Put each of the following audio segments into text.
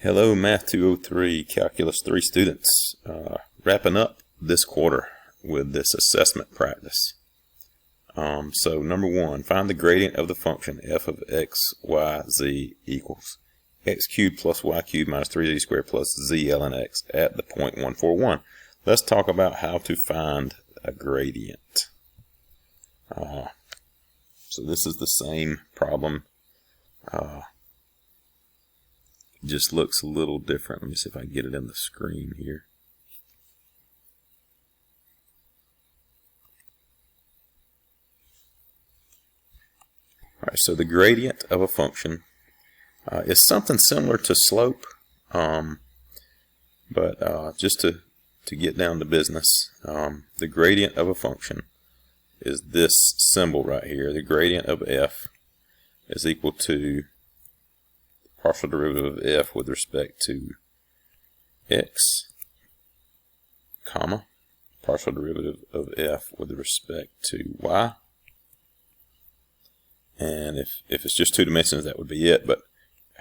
Hello Math 203 Calculus 3 students, wrapping up this quarter with this assessment practice. So number one, find the gradient of the function f of x, y, z equals x cubed plus y cubed minus 3z squared plus z ln x at the point 141. Let's talk about how to find a gradient. So this is the same problem. Just looks a little different. Let me see if I can get it in the screen here. Alright, so the gradient of a function is something similar to slope, but just to get down to business, the gradient of a function is this symbol right here. The gradient of f is equal to partial derivative of f with respect to x, comma, partial derivative of f with respect to y. And if it's just two dimensions, that would be it, but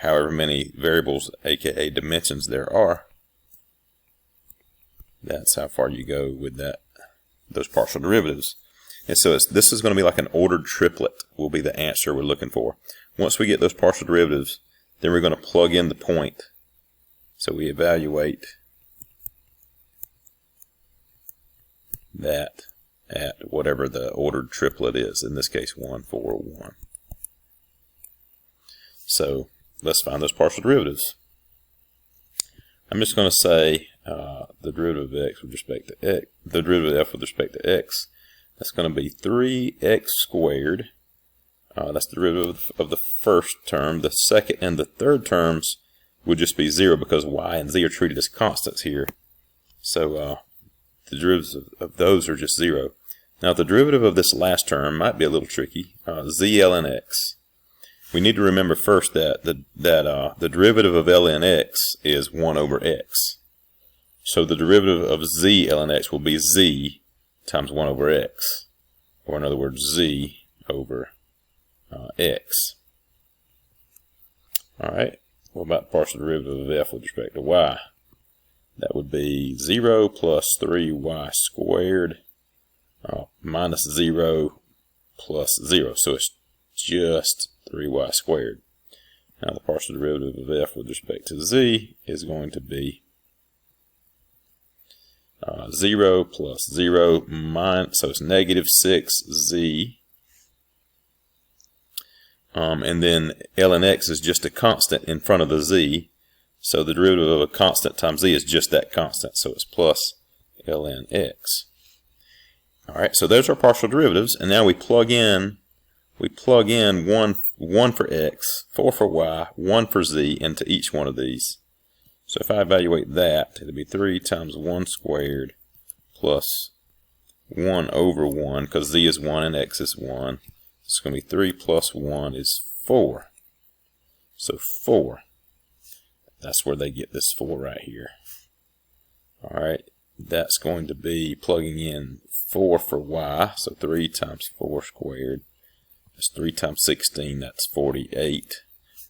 however many variables, aka dimensions, there are, that's how far you go with those partial derivatives. And so this is going to be like an ordered triplet will be the answer we're looking for. Once we get those partial derivatives, then we're going to plug in the point. So we evaluate that at whatever the ordered triplet is, in this case 1, 4, 1. So let's find those partial derivatives. I'm just going to say the derivative of x with respect to x, the derivative of f with respect to x, that's going to be 3x squared. That's the derivative of the first term. The second and the third terms would just be 0 because y and z are treated as constants here. So the derivatives of those are just 0. Now the derivative of this last term might be a little tricky. Z ln x. We need to remember first that the derivative of ln x is 1 over x. So the derivative of z ln x will be z times 1 over x. Or in other words, z over x. Alright, what about the partial derivative of f with respect to y? That would be 0 plus 3y squared minus 0 plus 0. So it's just 3y squared. Now the partial derivative of f with respect to z is going to be 0 plus 0 minus, so it's negative 6z. And then ln x is just a constant in front of the z. So the derivative of a constant times z is just that constant. So it's plus ln x. Alright, so those are partial derivatives. And now we plug in 1 for x, 4 for y, 1 for z into each one of these. So if I evaluate that, it'll be 3 times 1 squared plus 1 over 1, because z is 1 and x is 1. It's going to be 3 plus 1 is 4. So 4. That's where they get this 4 right here. Alright, that's going to be plugging in 4 for y. So 3 times 4 squared. That's 3 times 16. That's 48.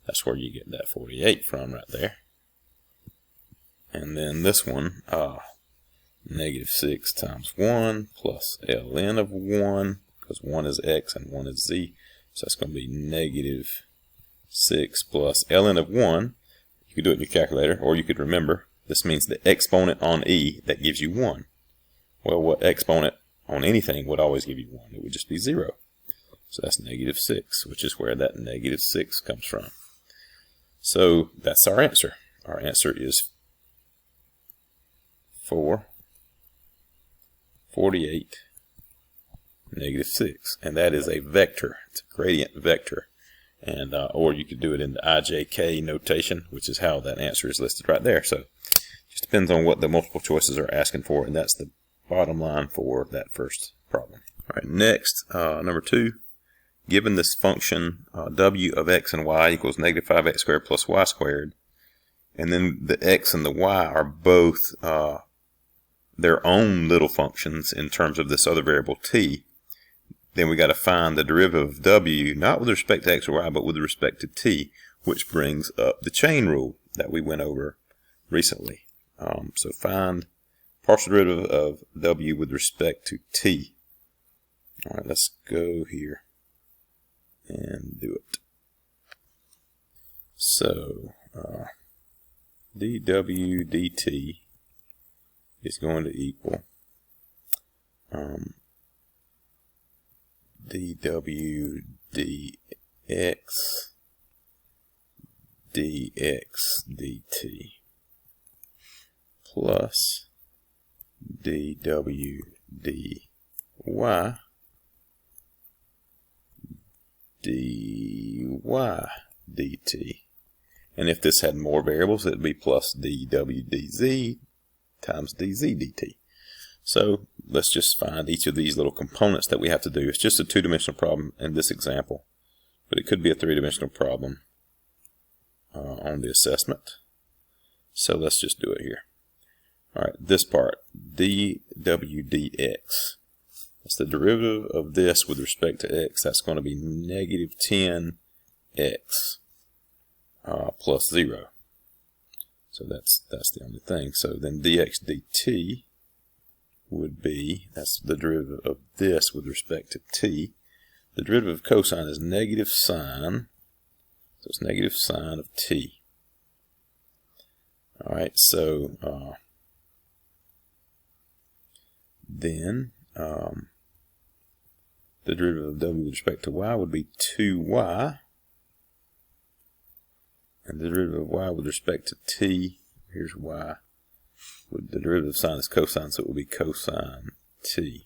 That's where you get that 48 from right there. And then this one, negative 6 times 1 plus ln of 1. Because 1 is x and 1 is z. So that's going to be negative 6 plus ln of 1. You could do it in your calculator, or you could remember, this means the exponent on e, that gives you 1. Well, what exponent on anything would always give you 1? It would just be 0. So that's negative 6, which is where that negative 6 comes from. So that's our answer. Our answer is 4, 48, negative 6, and that is a vector. It's a gradient vector, and or you could do it in the IJK notation, which is how that answer is listed right there. So it just depends on what the multiple choices are asking for, and that's the bottom line for that first problem. All right, next, number 2, given this function w of x and y equals negative 5x squared plus y squared, and then the x and the y are both their own little functions in terms of this other variable t, then we got to find the derivative of w, not with respect to x or y, but with respect to t, which brings up the chain rule. that we went over recently. So find partial derivative of w with respect to t. All right, let's go here and do it. So dw dt is going to equal dw dx dx dt plus dw dy dy dt. And if this had more variables, it would be plus dw dz times dz dt. So let's just find each of these little components that we have to do. It's just a two-dimensional problem in this example, but it could be a three-dimensional problem on the assessment. So let's just do it here. All right, this part, dw dx. That's the derivative of this with respect to x. That's going to be negative 10x plus 0. So that's the only thing. So then dx dt would be, that's the derivative of this with respect to t. The derivative of cosine is negative sine. So it's negative sine of t. All right, so then the derivative of w with respect to y would be 2y. And the derivative of y with respect to t, here's y. The derivative of sine is cosine, so it will be cosine t.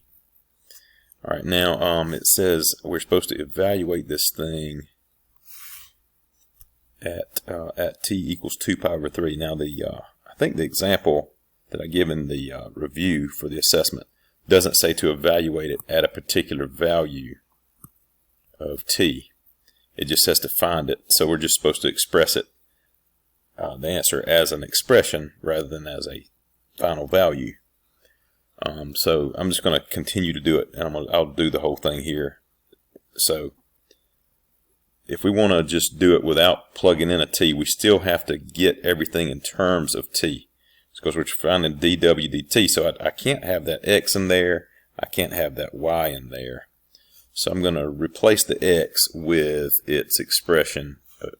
All right, now it says we're supposed to evaluate this thing at t equals 2 pi over 3. Now, I think the example that I give in the review for the assessment doesn't say to evaluate it at a particular value of t. It just says to find it. So we're just supposed to express it, the answer, as an expression rather than as a final value. So I'm just going to continue to do it, and I'll do the whole thing here. So if we want to just do it without plugging in a t, we still have to get everything in terms of t. Because we're finding dw dt, so I can't have that x in there, I can't have that y in there. So I'm going to replace the x with its expression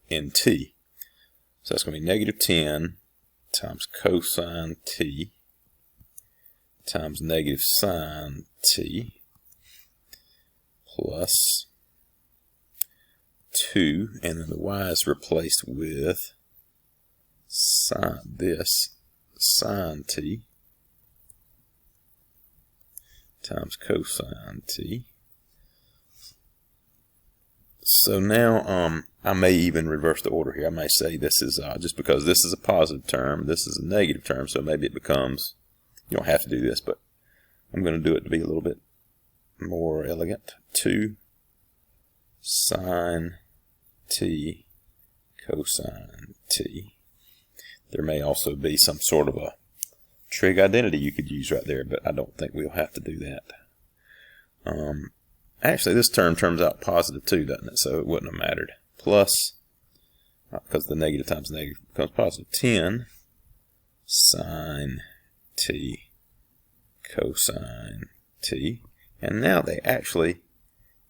in t. So that's going to be negative 10 times cosine t times negative sine t plus 2, and then the y is replaced with sine t times cosine t. So now I may even reverse the order here. I may say this is just because this is a positive term, this is a negative term, so maybe it becomes, you don't have to do this, but I'm going to do it to be a little bit more elegant. 2 sine t cosine t. There may also be some sort of a trig identity you could use right there, but I don't think we'll have to do that. Actually, this term turns out positive too, doesn't it? So it wouldn't have mattered. Plus, because the negative times negative becomes positive, 10 sine t cosine t. And now they actually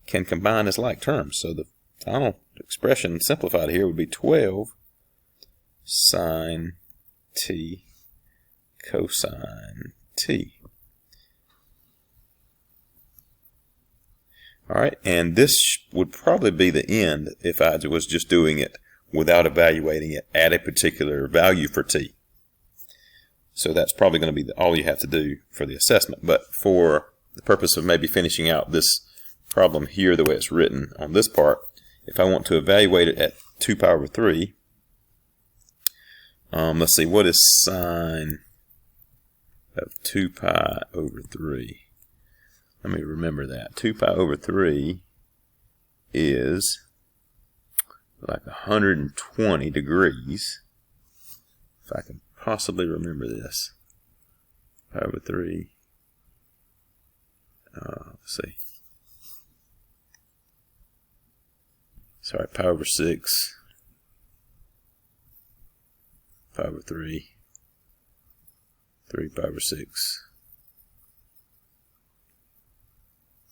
can combine as like terms. So the final expression simplified here would be 12 sine t cosine t. Alright, and this would probably be the end if I was just doing it without evaluating it at a particular value for t. So that's probably going to be all you have to do for the assessment. But for the purpose of maybe finishing out this problem here the way it's written on this part, if I want to evaluate it at 2 pi over 3, let's see, what is sine of 2 pi over 3? Let me remember that. 2 pi over 3 is like 120 degrees. If I can possibly remember this. Pi over 3. Let's see. Sorry, pi over 6. pi over 3, 3 pi over 6,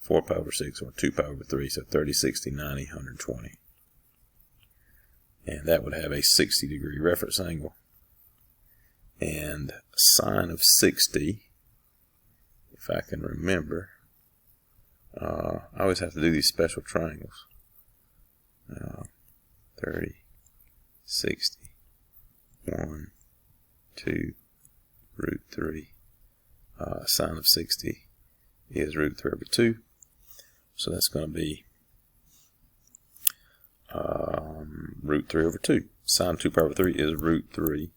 4 pi over 6, or 2 pi over 3, so 30, 60, 90, 120. And that would have a 60-degree reference angle. And sine of 60, if I can remember, I always have to do these special triangles. 30, 60, 1, 2, root 3. Sine of 60 is root 3 over 2. So that's going to be root 3 over 2. Sine 2 pi over 3 is root 3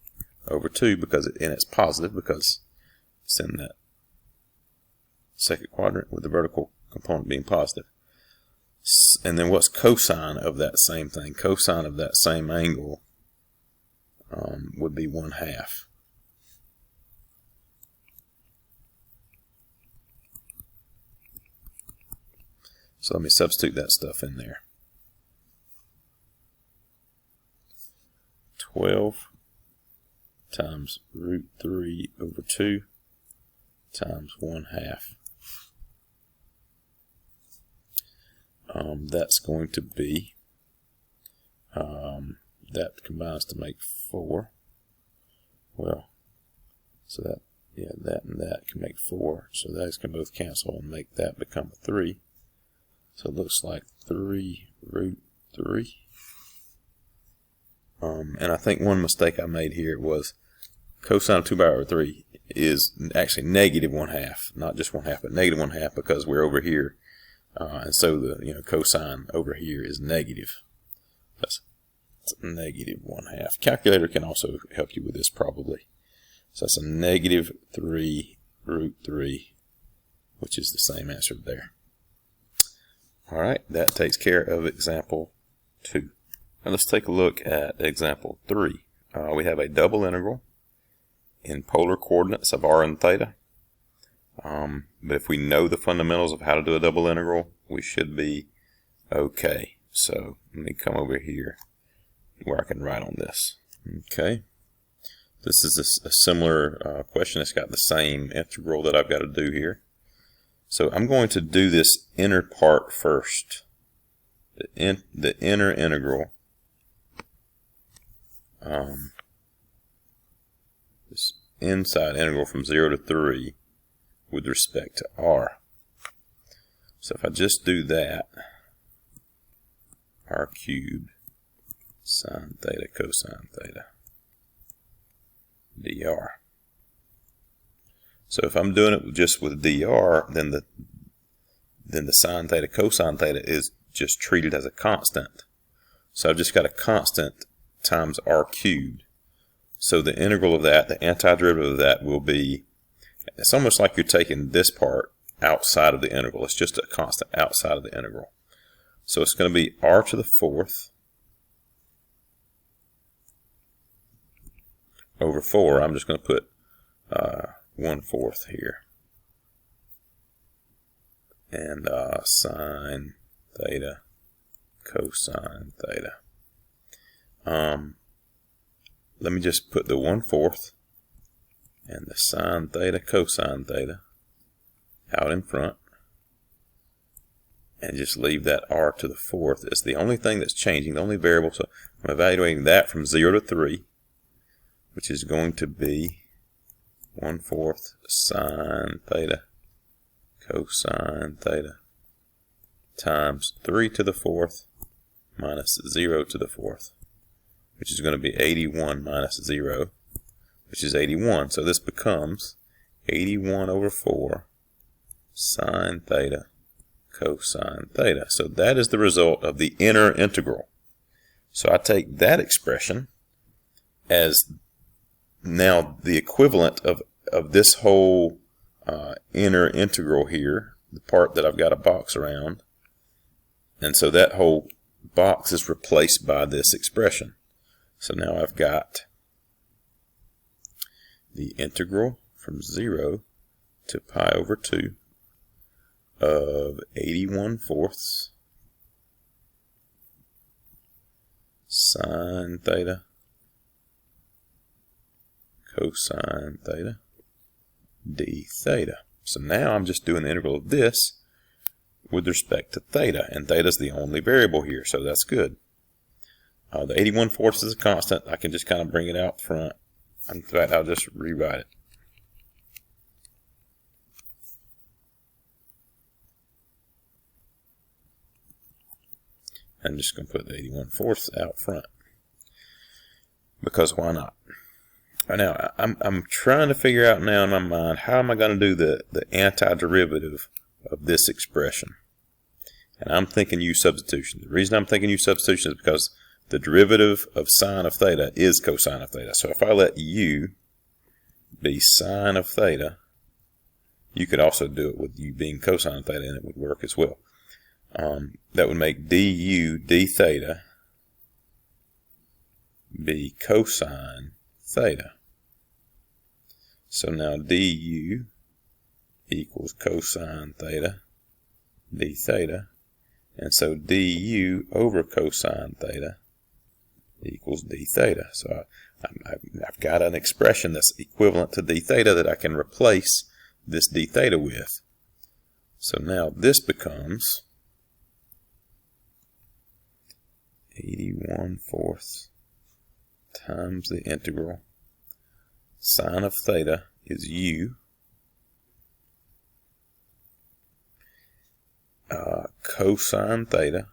over 2 because it's positive because it's in that second quadrant with the vertical component being positive. And then what's cosine of that same thing? Cosine of that same angle would be 1/2. So let me substitute that stuff in there. 12 times root 3 over 2 times 1/2. That's going to be, that combines to make 4. Well, so that, yeah, that and that can make 4. So those can both cancel and make that become a 3. So it looks like 3 root 3. And I think one mistake I made here was cosine of 2 pi over 3 is actually negative 1/2, not just 1/2, but negative 1/2 because we're over here, and so the cosine over here is negative. That's negative 1/2. Calculator can also help you with this probably. So that's a negative 3 root 3, which is the same answer there. All right, that takes care of example 2. Now let's take a look at example 3. We have a double integral in polar coordinates of r and theta. But if we know the fundamentals of how to do a double integral, we should be okay. So let me come over here where I can write on this. Okay. This is a similar question. It's got the same integral that I've got to do here. So I'm going to do this inner part first. The inner integral. This inside integral from 0 to 3 with respect to r. So if I just do that, r cubed sine theta cosine theta dr. So if I'm doing it just with dr, then the sine theta cosine theta is just treated as a constant. So I've just got a constant times r cubed. So the integral of that, the antiderivative of that will be, it's almost like you're taking this part outside of the integral. It's just a constant outside of the integral. So it's going to be r to the 4th over 4. I'm just going to put 1/4 here. And sine theta cosine theta. Let me just put the 1/4 and the sine theta cosine theta out in front and just leave that r to the 4th. It's the only thing that's changing, the only variable. So I'm evaluating that from 0 to 3, which is going to be 1/4 sine theta cosine theta times 3 to the 4th minus 0 to the 4th, which is going to be 81 minus 0, which is 81. So this becomes 81 over 4 sine theta cosine theta. So that is the result of the inner integral. So I take that expression as now the equivalent of this whole inner integral here, the part that I've got a box around. And so that whole box is replaced by this expression. So now I've got the integral from 0 to pi over 2 of 81/4 sine theta cosine theta d theta. So now I'm just doing the integral of this with respect to theta, and theta is the only variable here, so that's good. The 81/4 is a constant. I can just kind of bring it out front. In fact, I'll just rewrite it. I'm just going to put the 81/4 out front, because why not? Now, I'm trying to figure out now in my mind, how am I going to do the antiderivative of this expression? And I'm thinking use substitution. The reason I'm thinking use substitution is because the derivative of sine of theta is cosine of theta. So if I let u be sine of theta, you could also do it with u being cosine of theta, and it would work as well. That would make du d theta be cosine theta. So now du equals cosine theta d theta, and so du over cosine theta equals d theta. So I've got an expression that's equivalent to d theta that I can replace this d theta with. So now this becomes 81/4 times the integral. Sine of theta is u. Cosine theta.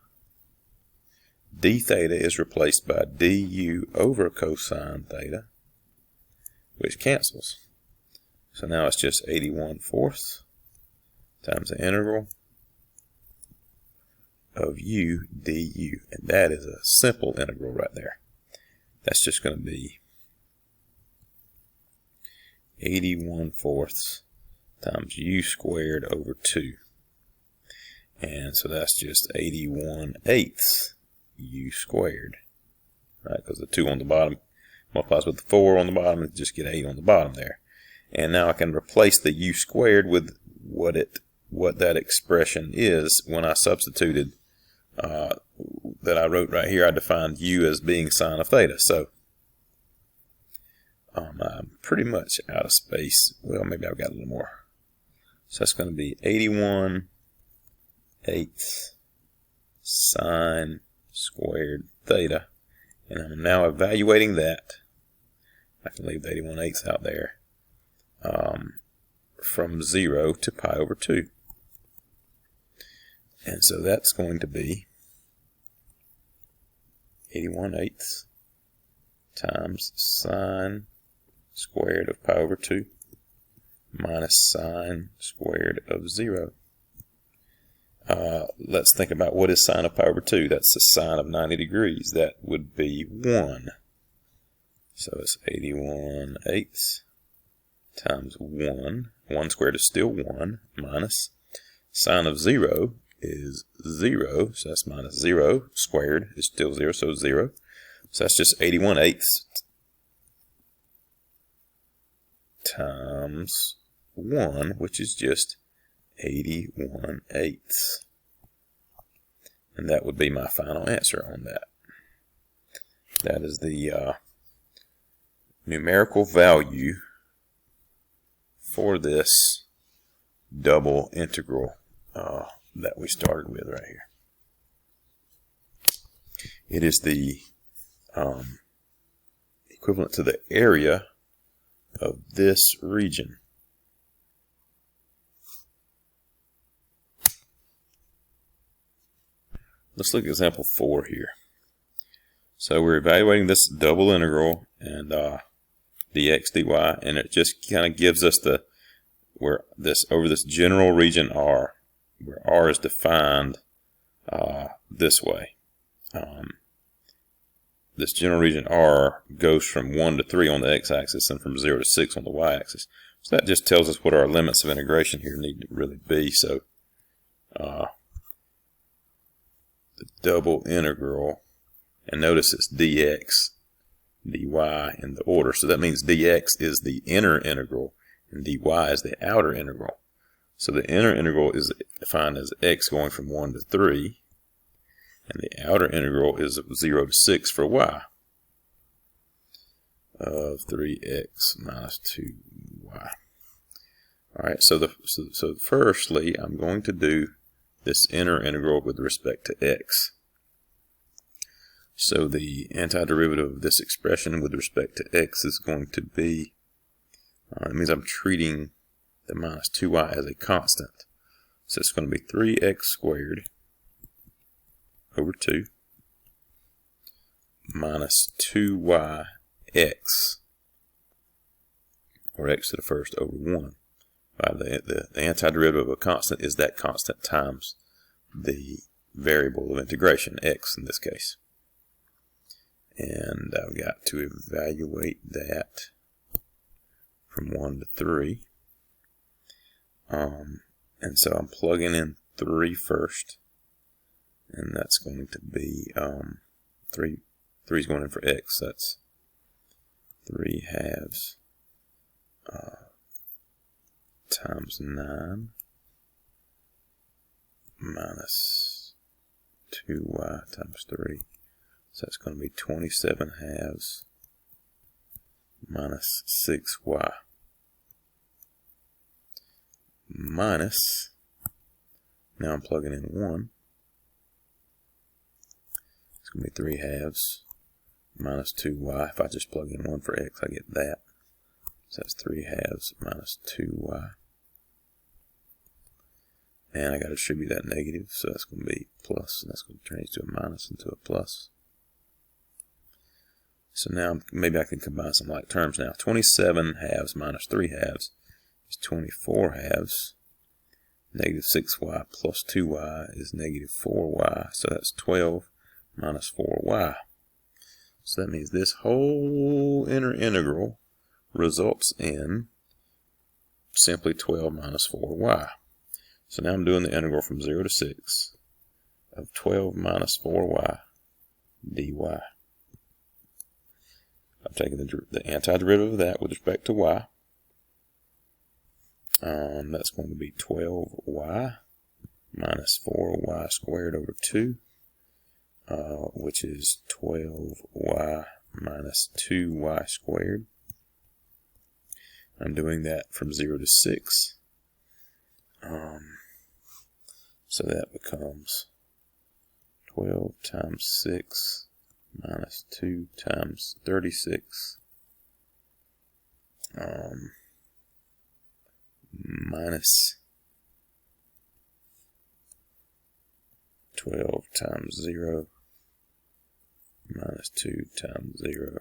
D theta is replaced by du over cosine theta, which cancels. So now it's just 81/4 times the integral of u du. And that is a simple integral right there. That's just going to be 81/4 times u squared over 2. And so that's just 81/8 u squared. Right, because the 2 on the bottom multiplies with the 4 on the bottom, and just get 8 on the bottom there. And now I can replace the u squared with what that expression is when I substituted that I wrote right here. I defined u as being sine of theta. So I'm pretty much out of space. Well, maybe I've got a little more. So that's going to be 81/8 sine squared theta. And I'm now evaluating that. I can leave the 81/8 out there. From 0 to pi over 2. And so that's going to be 81/8 times sine squared of pi over 2 minus sine squared of 0. Let's think about what is sine of pi over 2. That's the sine of 90 degrees. That would be 1. So it's 81/8 times 1. 1 squared is still 1, minus sine of 0 is 0. So that's minus 0 squared is still 0, so 0. So that's just 81/8 times 1, which is just 81/8. And that would be my final answer on that. That is the numerical value for this double integral that we started with right here. It is the equivalent to the area of this region. Let's look at example 4 here. So we're evaluating this double integral and dx dy, and it just kind of gives us over this general region R, where R is defined this way. This general region R goes from 1 to 3 on the x-axis and from 0 to 6 on the y-axis. So that just tells us what our limits of integration here need to really be. So the double integral, and notice it's dx dy in the order. So that means dx is the inner integral and dy is the outer integral. So the inner integral is defined as x going from 1 to 3, and the outer integral is 0 to 6 for y. of 3x minus 2y. Alright, so firstly, I'm going to do this inner integral with respect to x. So the antiderivative of this expression with respect to x is going to be, it means I'm treating the minus 2y as a constant. So it's going to be 3x squared over 2 minus 2yx, or x to the first, over 1. The antiderivative of a constant is that constant times the variable of integration, x in this case. And I've got to evaluate that from 1 to 3. And so I'm plugging in 3 first, and that's going to be 3 is going in for x. That's 3 halves times 9 minus 2y times 3. So that's going to be 27 halves minus 6y minus, now I'm plugging in 1. It's going to be 3 halves minus 2y. If I just plug in 1 for x, I get that. So that's 3 halves minus 2y. And I got to distribute that negative, so that's going to be plus, and that's going to change to a minus into a plus. So now maybe I can combine some like terms now. 27 halves minus 3 halves is 24 halves. Negative 6y plus 2y is negative 4y. So that's 12 minus 4y. So that means this whole inner integral results in simply 12 minus 4y. So now I'm doing the integral from 0 to 6 of 12 minus 4y dy. I'm taking the antiderivative of that with respect to y. That's going to be 12y minus 4y squared over 2, which is 12y minus 2y squared. I'm doing that from 0 to 6. So that becomes 12 times 6 minus 2 times 36 minus 12 times 0 minus 2 times 0.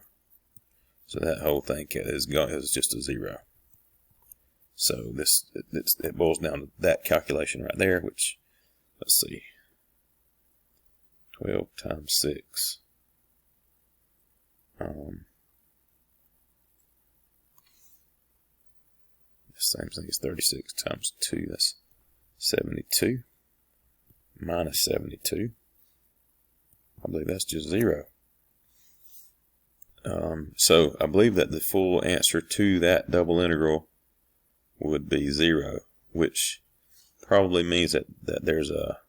So that whole thing is just a 0. So it boils down to that calculation right there, which, let's see, 12 times 6. The same thing as 36 times 2, that's 72, minus 72. I believe that's just 0. So I believe that the full answer to that double integral would be 0, which probably means that there's a,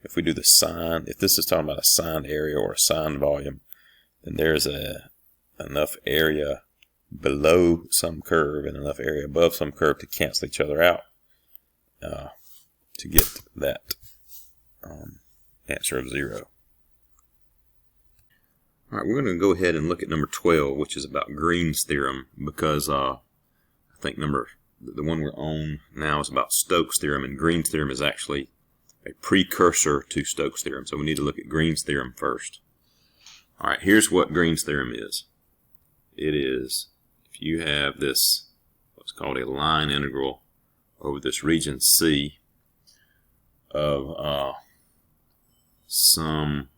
if we do the sine, if this is talking about a signed area or a signed volume, then there's enough area below some curve and enough area above some curve to cancel each other out to get that answer of 0. Alright, we're going to go ahead and look at number 12, which is about Green's theorem, because I think the one we're on now is about Stokes' theorem, and Green's theorem is actually a precursor to Stokes' theorem, so we need to look at Green's theorem first. Alright, here's what Green's theorem is. It is, if you have this, what's called a line integral over this region C of some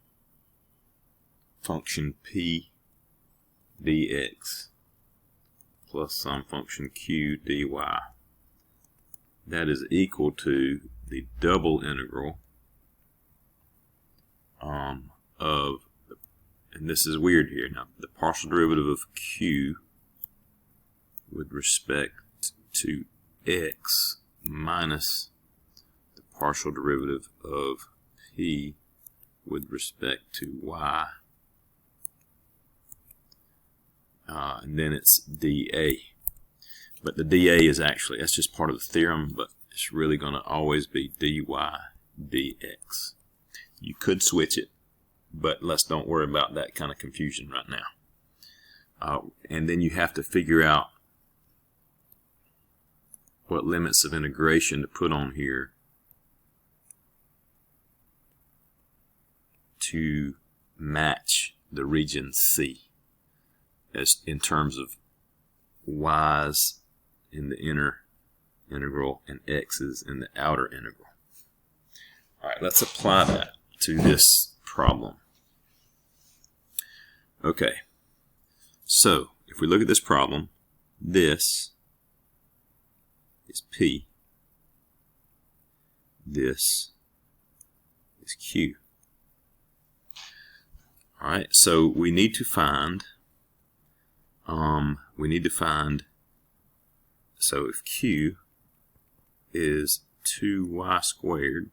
function p dx plus some function q dy, that is equal to the double integral of, and this is weird here now, the partial derivative of q with respect to x minus the partial derivative of p with respect to y and then it's dA. But the dA is actually, that's just part of the theorem, but it's really going to always be dy dx. You could switch it, but let's don't worry about that kind of confusion right now. And then you have to figure out what limits of integration to put on here to match the region C, as in terms of y's in the inner integral and x's in the outer integral. All right, let's apply that to this problem. Okay, so if we look at this problem, this is P, this is Q. All right, so we need to find, so if Q is 2y squared,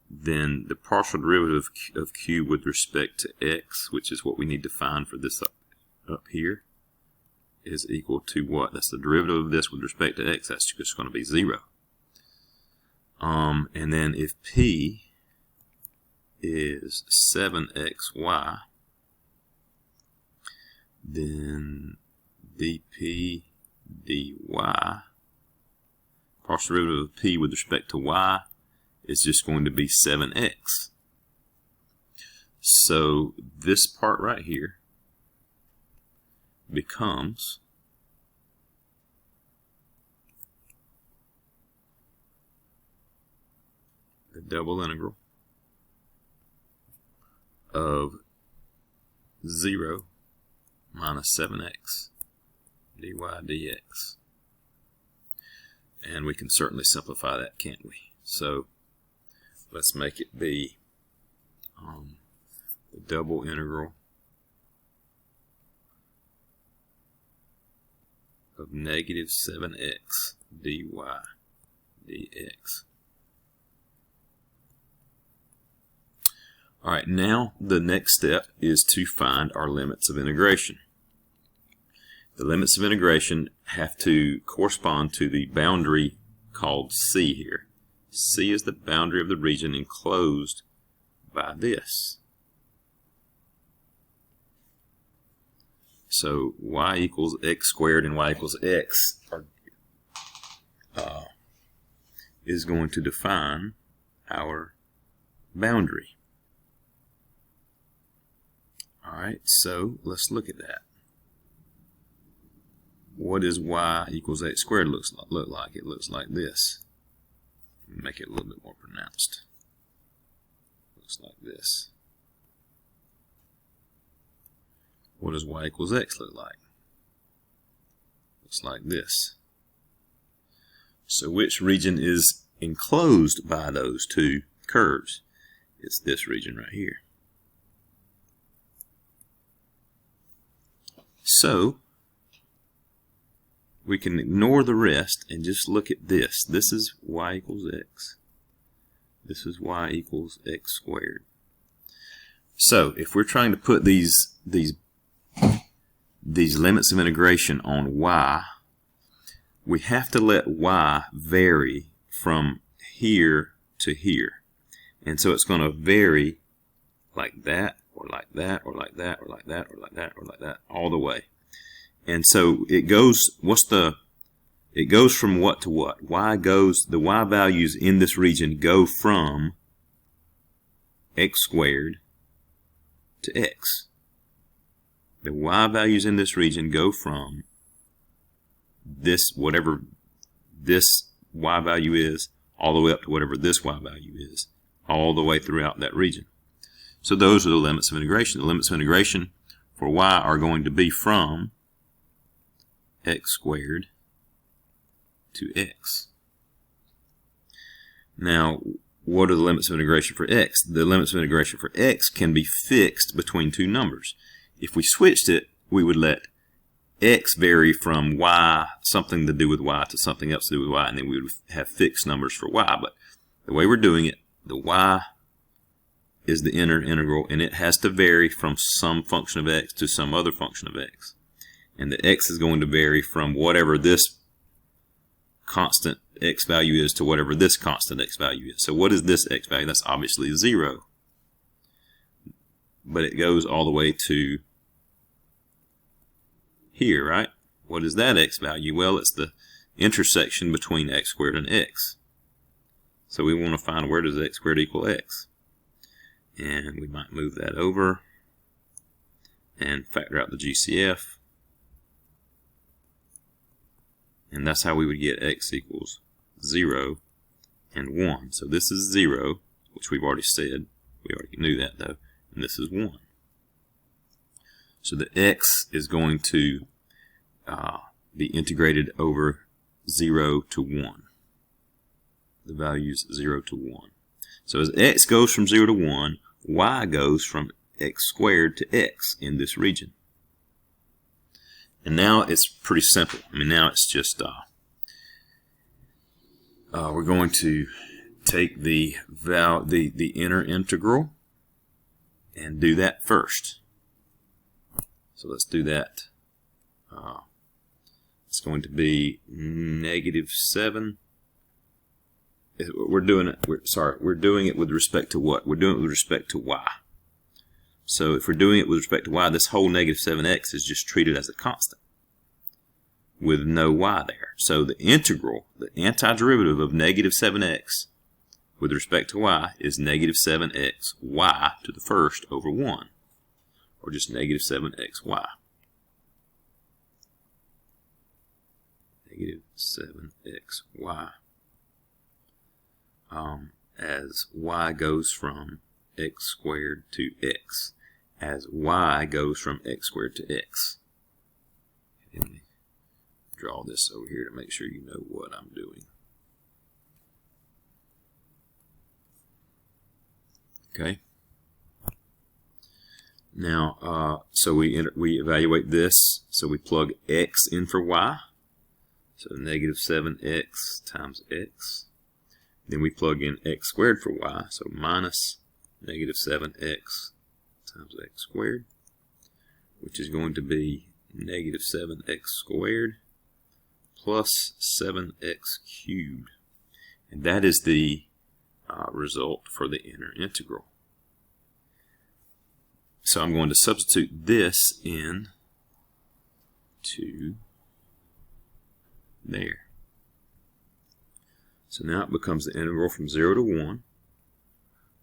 then the partial derivative of Q with respect to x, which is what we need to find for this up here, is equal to what? That's the derivative of this with respect to x. That's just going to be 0. And then if P is 7xy, then dP dy, partial derivative of P with respect to y, is just going to be 7x. So this part right here becomes the double integral of 0 minus 7x dy dx. And we can certainly simplify that, can't we? So let's make it be the double integral of negative 7x dy dx. All right, now the next step is to find our limits of integration. The limits of integration have to correspond to the boundary called C here. C is the boundary of the region enclosed by this. So y equals x squared and y equals x is going to define our boundary. Alright, so let's look at that. What does y equals x squared look like? It looks like this. Make it a little bit more pronounced. Looks like this. What does y equals x look like? Looks like this. So which region is enclosed by those two curves? It's this region right here. So we can ignore the rest and just look at this. This is y equals x. This is y equals x squared. So if we're trying to put these limits of integration on y, we have to let y vary from here to here. And so it's going to vary like that, or like that, or like that, or like that, or like that, or like that, all the way. And so it goes, it goes from what to what? The y values in this region go from x squared to x. The y values in this region go from this, whatever this y value is, all the way up to whatever this y value is, all the way throughout that region. So those are the limits of integration. The limits of integration for y are going to be from x squared to x. Now, what are the limits of integration for x? The limits of integration for x can be fixed between two numbers. If we switched it, we would let x vary from y, something to do with y, to something else to do with y, and then we would have fixed numbers for y. But the way we're doing it, the y is the inner integral, and it has to vary from some function of x to some other function of x. And the x is going to vary from whatever this constant x value is to whatever this constant x value is. So what is this x value? That's obviously 0. But it goes all the way to here, right? What is that x value? Well, it's the intersection between x squared and x. So we want to find where does x squared equal x. And we might move that over and factor out the GCF. And that's how we would get x equals 0 and 1. So this is 0, which we've already said. We already knew that though. And this is 1. So the x is going to be integrated over 0 to 1. The values 0 to 1. So as x goes from 0 to 1, y goes from x squared to x in this region. And now it's pretty simple. I mean, now it's just we're going to take the inner integral and do that first. So let's do that. It's going to be -7. We're doing it with respect to what? We're doing it with respect to y. So if we're doing it with respect to y, this whole -7x is just treated as a constant with no y there. So the integral, the antiderivative of -7x with respect to y is -7x y to the first over 1, or just -7x y. -7x y. As y goes from x squared to x. As y goes from x squared to x. Let me draw this over here to make sure you know what I'm doing. Okay. Now, so we evaluate this. So we plug x in for y. So -7x times x. Then we plug in x squared for y. So minus -7x times x squared, which is going to be -7x squared plus 7x cubed. And that is the result for the inner integral. So I'm going to substitute this in to there. So now it becomes the integral from 0 to 1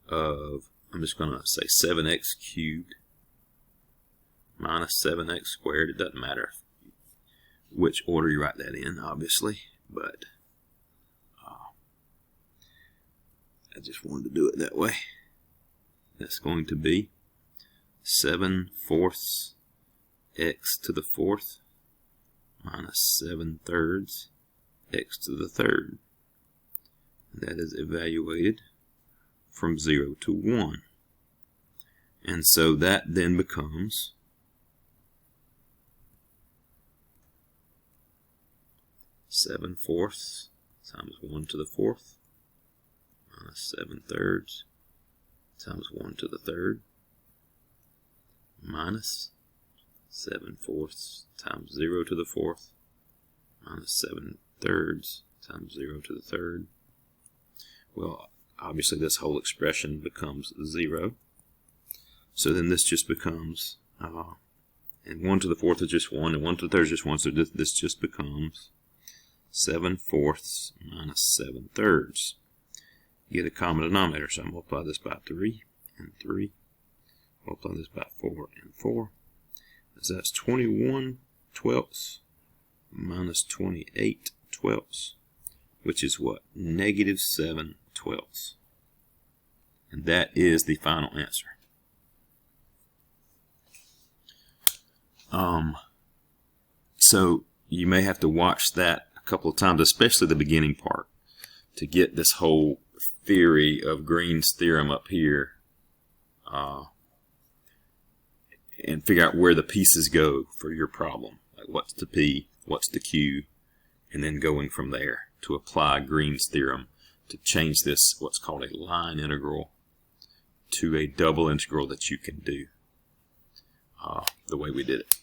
of, I'm just going to say 7x cubed minus 7x squared. It doesn't matter which order you write that in, obviously, but I just wanted to do it that way. That's going to be 7/4 x to the 4th minus 7/3 x to the 3rd. That is evaluated from 0 to 1. And so that then becomes 7/4 times 1 to the 4th minus 7/3 times 1 to the 3rd minus 7/4 times 0 to the 4th minus 7/3 times 0 to the 3rd. Well, obviously this whole expression becomes 0. So then this just becomes, and 1 to the 4th is just 1, and 1 to the 3rd is just 1, so this just becomes 7/4 minus 7/3. You get a common denominator, so I multiply this by 3 and 3. Multiply this by 4 and 4. So that's 21/12 minus 28/12, which is what? -7/12. And that is the final answer. So you may have to watch that a couple of times, especially the beginning part, to get this whole theory of Green's theorem up here and figure out where the pieces go for your problem. Like what's the P, what's the Q, and then going from there to apply Green's theorem to change this, what's called a line integral, to a double integral that you can do the way we did it.